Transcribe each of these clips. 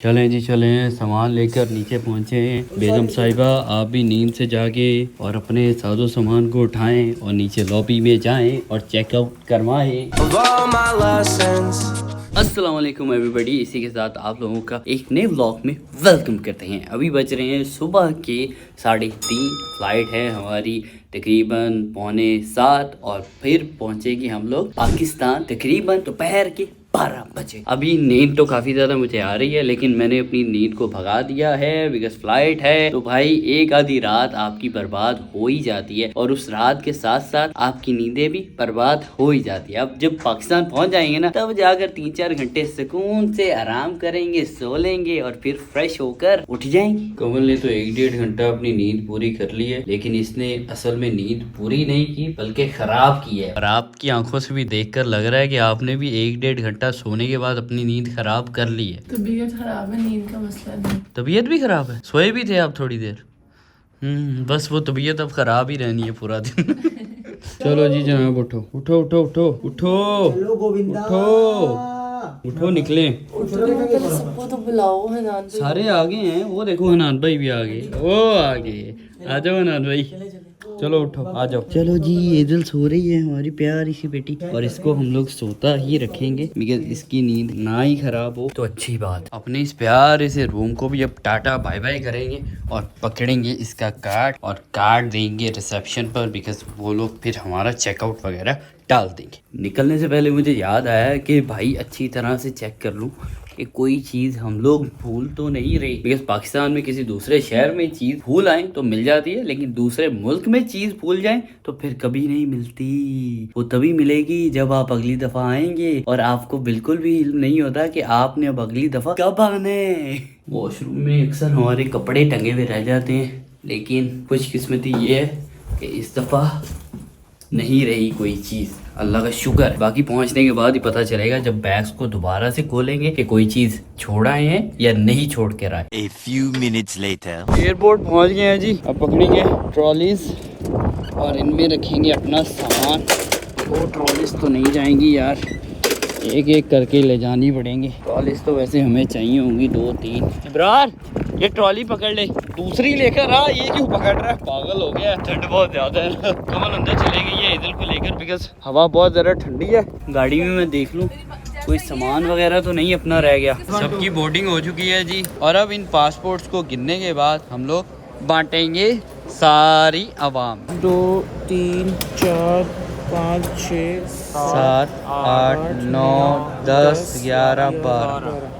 चलें जी चलें, सामान लेकर नीचे पहुँचे। बेगम साहिबा आप भी नींद से जागे और अपने साजो सामान को उठाएं और नीचे लॉबी में जाएं और चेकआउट करवाएं। अस्सलाम वालेकुम एवरीबॉडी, इसी के साथ आप लोगों का एक नए व्लॉग में वेलकम करते हैं। अभी बज रहे हैं सुबह के 3:30। फ्लाइट है हमारी तकरीबन 6:45 और फिर पहुंचेगी हम लोग पाकिस्तान तकरीबन दोपहर के 12 बजे। अभी नींद तो काफ़ी ज़्यादा मुझे आ रही है, लेकिन मैंने अपनी नींद को भगा दिया है बिकॉज फ्लाइट है। तो भाई एक आधी रात आपकी बर्बाद हो ही जाती है और उस रात के साथ साथ आपकी नींदें भी बर्बाद हो ही जाती है। अब जब पाकिस्तान पहुंच जाएंगे ना, तब जाकर 3-4 घंटे सुकून से आराम करेंगे, सो लेंगे और फिर फ्रेश होकर उठ जाएंगे। कमल ने तो 1-1.5 घंटा अपनी नींद पूरी कर ली है, लेकिन इसने असल में नींद पूरी नहीं की बल्कि खराब की है। और आपकी आंखों से भी देखकर लग रहा है कि आपने भी 1-1.5 घंटा सोने के बाद अपनी नींद खराब कर ली है। तबीयत खराब है, नींद का मसला नहीं। तबीयत भी खराब है? सोए भी थे आप थोड़ी देर? बस वो तबीयत अब खराब ही रहनी है पूरा दिन। चलो जी जनाब, उठो उठो उठो उठो उठो, चलो गोविंदा उठो उठो, निकले। सबको तो बुलाओ। हनान सारे आ गए हैं, वो देखो हनान भाई भी आ गए, वो आ गए। आ जाओ हनान भाई, चलो उठो आ जाओ। चलो जी, एजल सो रही है हमारी प्यारी सी बेटी, और इसको हम लोग सोता ही रखेंगे बिकॉज इसकी नींद ना ही खराब हो तो अच्छी बात। अपने इस प्यारे से रूम को भी अब टाटा बाय बाय करेंगे और पकड़ेंगे इसका कार्ड और कार्ड देंगे रिसेप्शन पर, बिकॉज वो लोग फिर हमारा चेकआउट वगैरह डाल देंगे। निकलने से पहले मुझे याद आया कि भाई अच्छी तरह से चेक कर लूँ कि कोई चीज़ हम लोग भूल तो नहीं रही। बिकॉज पाकिस्तान में किसी दूसरे शहर में चीज़ भूल आए तो मिल जाती है, लेकिन दूसरे मुल्क में चीज़ भूल जाए तो फिर कभी नहीं मिलती। वो तभी मिलेगी जब आप अगली दफ़ा आएंगे और आपको बिल्कुल भी इल्म नहीं होता कि आपने अब अगली दफ़ा कब आना है। वॉशरूम में अक्सर हमारे कपड़े टंगे हुए रह जाते हैं, लेकिन खुशकिस्मती ये है कि इस दफ़ा नहीं रही कोई चीज़, अल्लाह का शुक्र। बाकी पहुंचने के बाद ही पता चलेगा जब बैग्स को दोबारा से खोलेंगे कि कोई चीज़ छोड़ आए हैं या नहीं छोड़ कर आए। A few minutes later. Airport पहुंच गए हैं जी। अब पकड़ेंगे ट्रॉलीज और इनमें रखेंगे अपना सामान। वो ट्रॉलीज तो नहीं जाएंगी यार, एक एक करके ले जानी पड़ेंगे। ट्रॉलीज तो वैसे हमें चाहिए होंगी 2-3। इब्रार ये ट्रॉली पकड़ ले, दूसरी लेकर आ। ये क्यों पकड़ रहा है, पागल हो गया। ठंड बहुत ज्यादा है ना। कमल अंदर चले गई है इधर को लेकर बिकॉज हवा बहुत ज़्यादा ठंडी है। गाड़ी में मैं देख लूँ कोई सामान वगैरह तो नहीं अपना रह गया। सबकी बोर्डिंग हो चुकी है जी, और अब इन पासपोर्ट्स को गिनने के बाद हम लोग बांटेंगे सारी आवाम। 2 3 4 5 6 7 8 9 10 11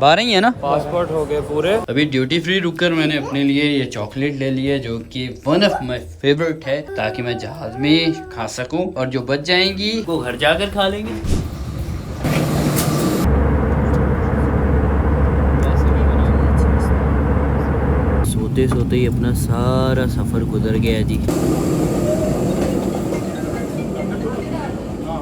12 ही है ना। पासपोर्ट हो गए पूरे। अभी ड्यूटी फ्री रुककर मैंने अपने लिए ये चॉकलेट ले ली है, जो कि वन ऑफ माय फेवरेट है, ताकि मैं जहाज में खा सकूं, और जो बच जाएंगी वो घर जाकर खा लेंगे। सोते सोते ही अपना सारा सफर गुजर गया जी।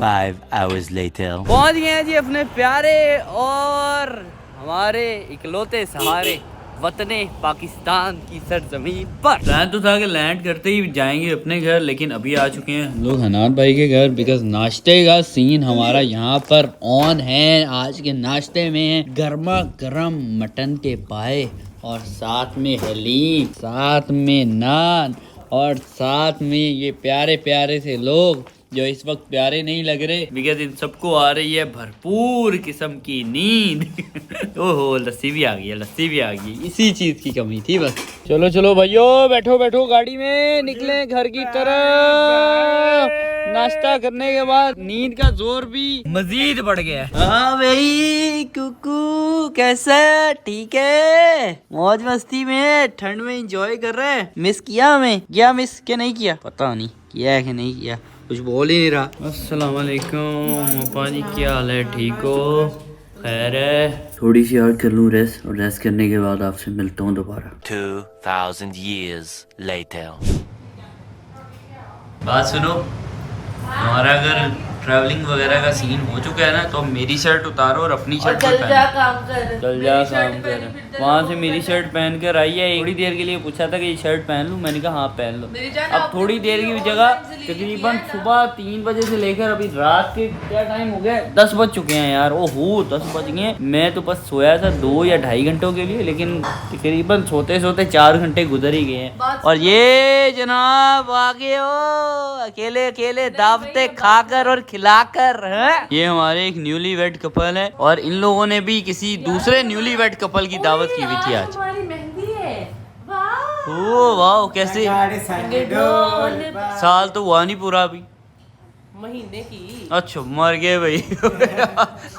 5 hours later. पहुंच गए हैं जी अपने प्यारे और हमारे इकलौते सहारे वतने पाकिस्तान की सरजमीन पर। प्लान तो था कि लैंड करते ही जाएंगे अपने घर, लेकिन अभी आ चुके हैं हम लोग हनान भाई के घर बिकॉज नाश्ते का सीन हमारा यहाँ पर ऑन है। आज के नाश्ते में गर्मा गर्म मटन के पाए और साथ में हलीम, साथ में नान, और साथ में ये प्यारे प्यारे से लोग जो इस वक्त प्यारे नहीं लग रहे बिकॉज इन सबको आ रही है भरपूर किस्म की नींद। ओहो, लस्सी भी आ गई है, लस्सी भी आ गई, इसी चीज की कमी थी बस। चलो चलो भाइयों, बैठो बैठो गाड़ी में, निकले घर की तरफ। नाश्ता करने के बाद नींद का जोर भी मजीद बढ़ गया। हाँ भाई, कुकू कैसा, ठीक है? मौज मस्ती में ठंड में एंजॉय कर रहे हैं। मिस किया हमें? क्या मिस के नहीं किया, पता नहीं किया है कि नहीं किया, कुछ बोल ही नहीं रहा। अस्सलाम वालेकुम पापा जी, क्या हाल है, ठीक हो? खैर है। थोड़ी सी और कर लूँ रेस्ट, और रेस्ट करने के बाद आपसे मिलता हूँ दोबारा। 2000 years later. बात सुनो, हमारा घर ट्रैवलिंग वगैरह का सीन हो चुका है ना, तो मेरी शर्ट उतारो और अपनी शर्ट चल जा पहनो। काम कर, चल जा काम कर। वहाँ से मेरी शर्ट पहन कर आई है, थोड़ी देर के लिए पूछा था कि ये शर्ट पहन लूँ, मैंने कहा हाँ पहन लो। अब थोड़ी देर की जगह तकरीबन सुबह 3 बजे से लेकर अभी रात के क्या टाइम हो गया, 10 बज चुके हैं यार। ओहो 10 बज गए। मैं तो बस सोया था 2 या 2.5 घंटों के लिए, लेकिन तकरीबन सोते सोते 4 घंटे गुजर ही गए हैं। और ये जनाब आगे हो अकेले अकेले दावतें खाकर और खिलाकर हैं। ये हमारे एक न्यूली वेड कपल है और इन लोगों ने भी किसी दूसरे न्यूली वेड कपल की दावत की हुई थी आज। तुम्हारी मेहंदी है, ओ वाह कैसे साल तो हुआ नहीं पूरा अभी, महीने की। अच्छा मर गए भाई।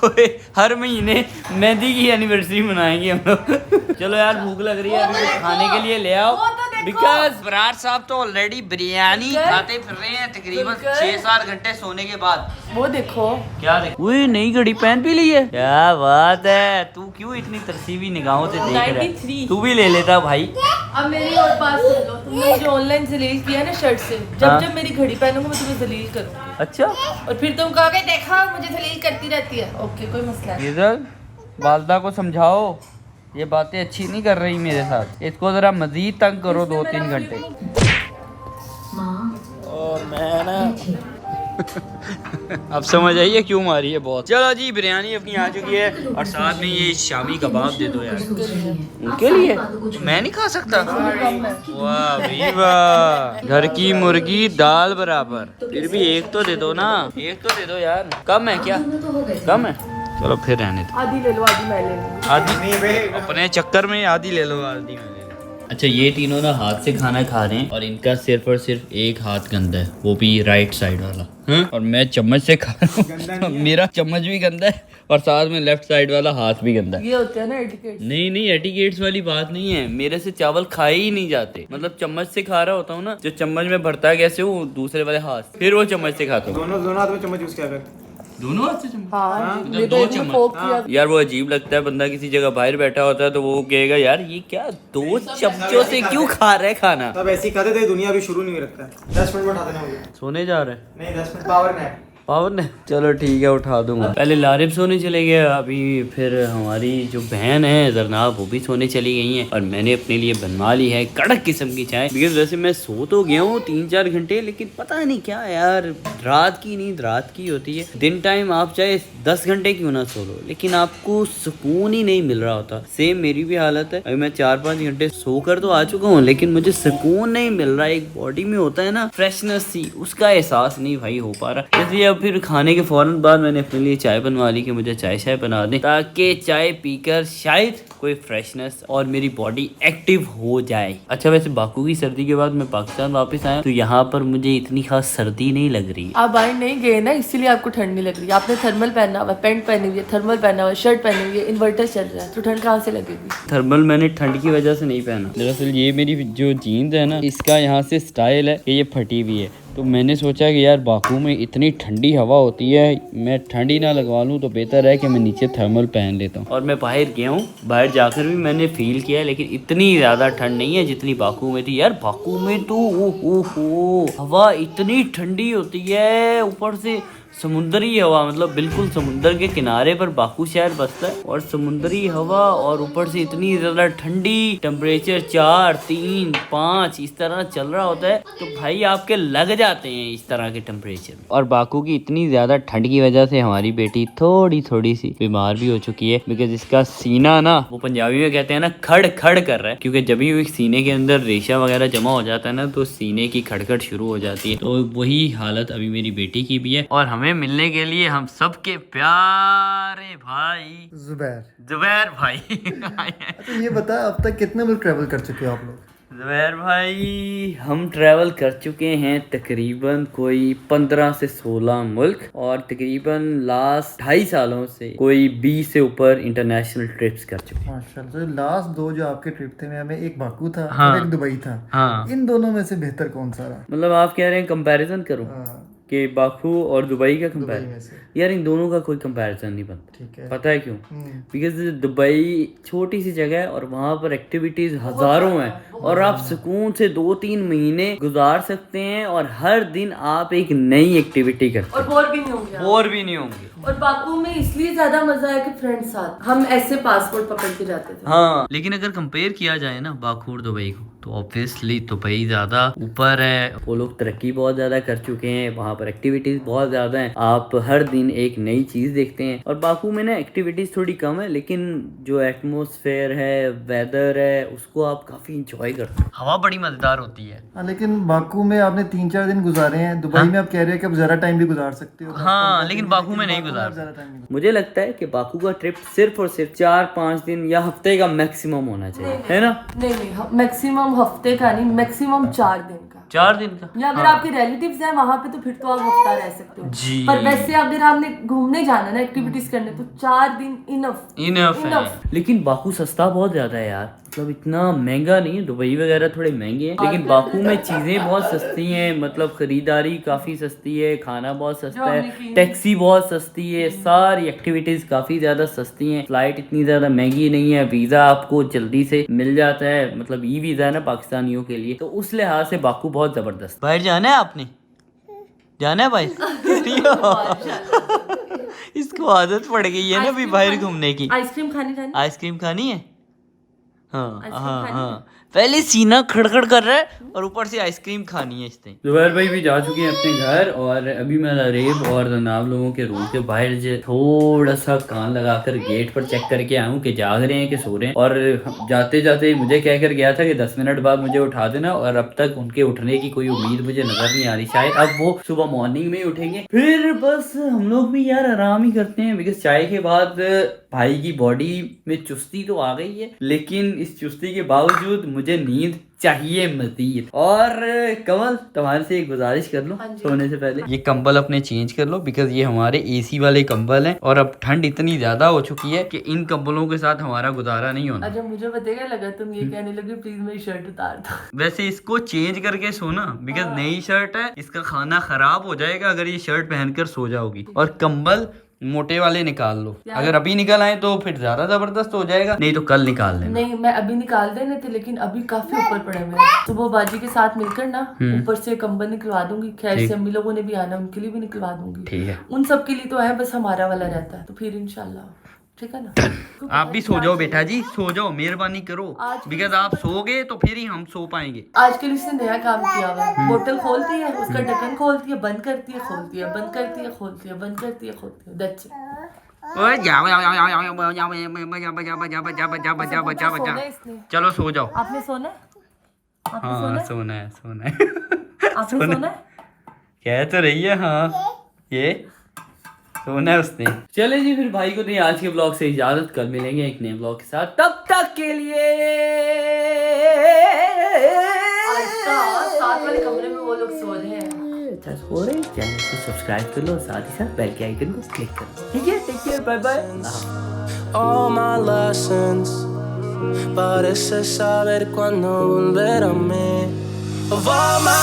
ओए, हर महीने मेहंदी की एनिवर्सरी मनाएंगे हम लोग। चलो यार भूख लग रही है, अभी कुछ खाने के लिए ले आओ। बिकॉज बरार साहब तो ऑलरेडी बिरयानी खाते फिर रहे हैं तकरीबन 6-7 घंटे सोने के बाद। वो देखो क्या देखो, वही नई घड़ी पहन भी ली है, क्या बात है। तू क्यों इतनी तरसीवी निगाहों से देख रहा है, 93। तू भी ले लेता भाई। अब मेरी और बात सुन लो, तुमने मुझे ऑनलाइन जलील किया ना शर्ट से, जब हाँ। जब मेरी घड़ी पहनूंगा मैं तुम्हें जलील करूंगी। अच्छा और फिर तुम कहोगे देखा मुझे जलील करती रहती है। ओके कोई मसला नहीं। इधर वालदा को समझाओ, ये बातें अच्छी नहीं कर रही मेरे साथ, इसको जरा मजीद तंग करो 2-3 घंटे। और मैं ना अब समझ आइए क्यों मारी है बहुत। चलो जी बिरयानी अपनी आ चुकी है और साथ में ये शामी कबाब दे दो यार। उनके लिए मैं नहीं खा सकता। वाह भाई वाह, घर की मुर्गी दाल बराबर। फिर भी एक तो दे दो ना, एक तो दे दो यार। कम है क्या, कम है? चलो फिर रहने दो। आधी ले लो आधी मैं ले लूंगी। आधी अपने चक्कर में आधी ले लो, आधी मैं ले लो। अच्छा ये तीनों ना हाथ से खाना खा रहे हैं और इनका सिर्फ और सिर्फ एक हाथ गंदा है, वो भी राइट साइड वाला। और मैं चम्मच से खा रहा हूँ, मेरा चम्मच भी गंदा है और साथ में लेफ्ट साइड वाला हाथ भी गंदा है। ये होते हैं ना एटिकेट। नहीं नहीं एटिकेट्स वाली बात नहीं है, मेरे से चावल खाए ही नहीं जाते। मतलब चम्मच से खा रहा होता हूँ ना, जो चम्मच में भरता है कैसे वो दूसरे वाले हाथ, फिर वो चम्मच से खाता हूँ। दोनों हाथ में चम्मच यूज किया कर। दोनों हाथ से चम्मच? हाँ मतलब ये तो 2 एक में चम्मच। फोक किया। यार वो अजीब लगता है, बंदा किसी जगह बाहर बैठा होता है तो वो कहेगा यार ये क्या 2 चमचों से क्यों खा रहे खाना। तब ऐसे ही खाते थे, दुनिया भी शुरू नहीं रखता है। 10 मिनट में उठा देना मुझे। सोने जा रहे हैं? नहीं 10 मिनट पावर नैप। पावर ने चलो ठीक है उठा दूंगा। पहले लारिब सोने चले गए, अभी फिर हमारी जो बहन है जरनाब वो भी सोने चली गई हैं और मैंने अपने लिए बनवा ली है कड़क किस्म की चाय। बिकॉज वैसे मैं सो तो गया हूँ 3-4 घंटे, लेकिन पता नहीं क्या यार, रात की नींद रात की होती है। दिन टाइम आप चाहे 10 घंटे क्यों ना सो लो, लेकिन आपको सुकून ही नहीं मिल रहा होता। सेम मेरी भी हालत है, अभी मैं 4-5 घंटे सोकर तो आ चुका हूँ, लेकिन मुझे सुकून नहीं मिल रहा। एक बॉडी में होता है ना फ्रेशनेस सी, उसका एहसास नहीं भाई हो पा रहा। इसलिए अब फिर खाने के फौरन बाद मैंने अपने लिए चाय बनवा ली कि मुझे चाय शाय बना दें, ताकि चाय पीकर शायद कोई फ्रेशनेस और मेरी बॉडी एक्टिव हो जाए। अच्छा वैसे बाकू की सर्दी के बाद मैं पाकिस्तान वापस आया तो यहाँ पर मुझे इतनी खास सर्दी नहीं लग रही। आप बाहर नहीं गए ना, इसीलिए आपको ठंड नहीं लग रही। आपने थर्मल पहना हुआ, पैंट पहनी हुई है, थर्मल पहना हुआ है, शर्ट पहनी हुई है, इन्वर्टर चल रहा है, तो ठंड कहाँ से लगेगी। थर्मल मैंने ठंड की वजह से नहीं पहना। दरअसल ये मेरी जो जीन्स है ना, इसका यहाँ से स्टाइल है कि ये फटी हुई है, तो मैंने सोचा कि यार बाकू में इतनी ठंडी हवा होती है, मैं ठंडी ना लगवा लूँ तो बेहतर है कि मैं नीचे थर्मल पहन लेता हूँ। और मैं बाहर गया हूँ, बाहर जाकर भी मैंने फील किया, लेकिन इतनी ज़्यादा ठंड नहीं है जितनी बाकू में थी। यार बाकू में तो ओहो हवा इतनी ठंडी होती है, ऊपर से समुद्री हवा, मतलब बिल्कुल समुद्र के किनारे पर बाकू शहर बसता है और समुद्री हवा और ऊपर से इतनी ज़्यादा ठंडी, टेम्परेचर 4, 3, 5 इस तरह चल रहा होता है, तो भाई आपके लग जाते हैं इस तरह के टेम्परेचर। और बाकू की इतनी ज़्यादा ठंड की वजह से हमारी बेटी थोड़ी सी बीमार भी हो चुकी है, बिकॉज इसका सीना ना, वो पंजाबी में कहते हैं ना, खड़ खड़ कर रहा है, क्योंकि जब भी सीने के अंदर रेशा वगैरह जमा हो जाता है ना तो सीने की खड़खड़ शुरू हो जाती है। तो वही हालत अभी मेरी बेटी की भी है और हमें मिलने के लिए हम सबके प्यारे भाई जुबैर भाई अच्छा ये बता अब तक कितने मुल्क ट्रैवल कर चुके हो आप लोग? जुबैर भाई हम ट्रैवल कर चुके हैं तकरीबन कोई 15 से 16 मुल्क और तकरीबन लास्ट 2.5 सालों से कोई 20 से ऊपर इंटरनेशनल ट्रिप्स कर चुके हैं। माशाल्लाह। तो लास्ट 2 जो आपके ट्रिप थे, में एक बाकू था हाँ। और एक दुबई था। हाँ इन दोनों में से बेहतर कौन सा रहा? मतलब आप कह रहे हैं कंपैरिजन करूं हाँ, कि बाकू और दुबई का दुबई में कंपैरिजन? से। यार इन दोनों का कोई कंपैरिजन नहीं बनता। ठीक है। पता है क्यों? हम्म। बिकॉज दुबई छोटी सी जगह है और वहाँ पर एक्टिविटीज हजारों हैं, और आप सुकून से 2-3 महीने गुजार सकते हैं और हर दिन आप एक नई एक्टिविटी करते और बोर भी नहीं होंगे आप। बोर भी नहीं होंगे। और बाकू में इसलिए ज्यादा मजा है कि फ्रेंड साथ, हम ऐसे पासपोर्ट पकड़ के जाते थे। हाँ, लेकिन अगर कंपेयर किया जाए ना बाकू और दुबई को, तो ऑब्वियसली दुबई ज्यादा ऊपर है। वो लोग तरक्की बहुत ज्यादा कर चुके हैं, वहाँ पर एक्टिविटीज बहुत ज्यादा हैं, आप हर दिन एक नई चीज देखते हैं। और बाकू में ना एक्टिविटीज थोड़ी कम है, लेकिन जो एटमोसफेयर है, वेदर है, उसको आप काफी इंजॉय करते हैं। हवा बड़ी मजेदार होती है। हाँ, लेकिन बाकू में आपने 3-4 दिन गुजारे हैं, दुबई में आप कह रहे हैं कि आप ज़्यादा टाइम भी गुजार सकते हो। हाँ, लेकिन बाकू में नहीं गुजार सकते। मुझे लगता है कि बाकू का ट्रिप सिर्फ और सिर्फ 4-5 दिन या हफ्ते का मैक्सिमम होना चाहिए, है ना? नहीं, मैक्सिमम हफ्ते का नहीं, मैक्सिमम 4 दिन का। 4 दिन का, या अगर आपके रिलेटिव्स हैं वहाँ पे तो फिर तो आप हफ्ता रह सकते हो जी। पर वैसे अगर आपने घूमने जाना ना, एक्टिविटीज करने, तो 4 दिन इनफ है। लेकिन बाकू सस्ता बहुत ज्यादा है यार, मतलब इतना महंगा नहीं है। दुबई वगैरह थोड़े महंगे हैं, लेकिन बाकू में चीजें बहुत सस्ती हैं, मतलब खरीदारी काफी सस्ती है, खाना बहुत सस्ता है, टैक्सी बहुत सस्ती है, सारी एक्टिविटीज काफी ज्यादा सस्ती हैं, फ्लाइट इतनी ज्यादा महंगी नहीं है, वीजा आपको जल्दी से मिल जाता है, मतलब ई वीजा है ना पाकिस्तानियों के लिए, तो उस लिहाज से बाकू बहुत जबरदस्त। बाहर जाना है आपने? जाना है भाई? इसको आदत पड़ गई है ना भी बाहर घूमने की। आइसक्रीम खानी है। हाँ हाँ हाँ, पहले सीना खड़खड़ कर रहा है और ऊपर से आइसक्रीम खानी है इसने। जुबैर भाई भी जा चुके हैं अपने घर, और अभी मैं रेब और जनाब लोगों के रूम के बाहर जो थोड़ा सा कान लगाकर गेट पर चेक करके आया हूँ कि जाग रहे हैं कि सो रहे हैं। और जाते जाते मुझे कह कर गया था कि 10 मिनट बाद मुझे उठा देना, और अब तक उनके उठने की कोई उम्मीद मुझे नजर नहीं आ रही। शायद अब वो सुबह मॉर्निंग में ही उठेंगे, फिर बस हम लोग भी यार आराम ही करते हैं, बिकॉज चाय के बाद भाई की बॉडी में चुस्ती तो आ गई है, लेकिन इस चुस्ती के बावजूद मुझे नींद चाहिए मजीद। और कमल, तुम्हारे से एक गुजारिश कर लो सोने से पहले, ये कंबल अपने चेंज कर लो, बिकॉज ये हमारे एसी वाले कंबल हैं, और अब ठंड इतनी ज्यादा हो चुकी है कि इन कंबलों के साथ हमारा गुजारा नहीं होना। अच्छा, मुझे बताइएगा लगा तुम ये कहने लगे प्लीज मेरी शर्ट उतार दो। वैसे इसको चेंज करके सोना, बिकॉज नई शर्ट है, इसका खाना खराब हो जाएगा अगर ये शर्ट पहनकर सो जाओगी। और कंबल मोटे वाले निकाल लो, अगर अभी निकल आए तो फिर ज्यादा जबरदस्त हो जाएगा, नहीं तो कल निकाल लेना। नहीं, मैं अभी निकाल देने थे, लेकिन अभी काफी ऊपर पड़े हुए हैं। सुबह बाजी के साथ मिलकर ना ऊपर से कंबल निकलवा दूंगी। खैर से अम्मी लोगों ने भी आना, उनके लिए भी निकलवा दूंगी। ठीक है, उन सब के लिए तो है, बस हमारा वाला रहता है, तो फिर इंशाल्लाह ठीक है ना। आप भी सो जाओ बेटा जी, सो जाओ, मेहरबानी करो, बिकॉज आप सोगे तो फिर ही हम सो पाएंगे। आजकल इसने नया काम किया हुआ है, बोतल खोलती है, उसका ढक्कन खोलती है, बंद करती है, खोलती है, बंद करती है, खोलती है, बंद करती है, खोलती है, दैट्स इट। चलो सो जाओ। आपने सोना है? हाँ सोना है, सोना है। आपने सोना है? कह तो रही है हाँ, ये सोना है उसने। चले जी, फिर भाई को नहीं आज के ब्लॉग से इजाजत, कल मिलेंगे एक नए ब्लॉग के साथ, तब तक के लिए साथ वाले कमरे में वो लोग सो रहे हैं। अच्छा सो रहे हैं, चैनल को सब्सक्राइब कर लो, साथ ही साथ बेल के आइकन को क्लिक कर लो, ठीक है? Take care, bye bye. All my lessons parece saber cuándo volver a mí. Of all my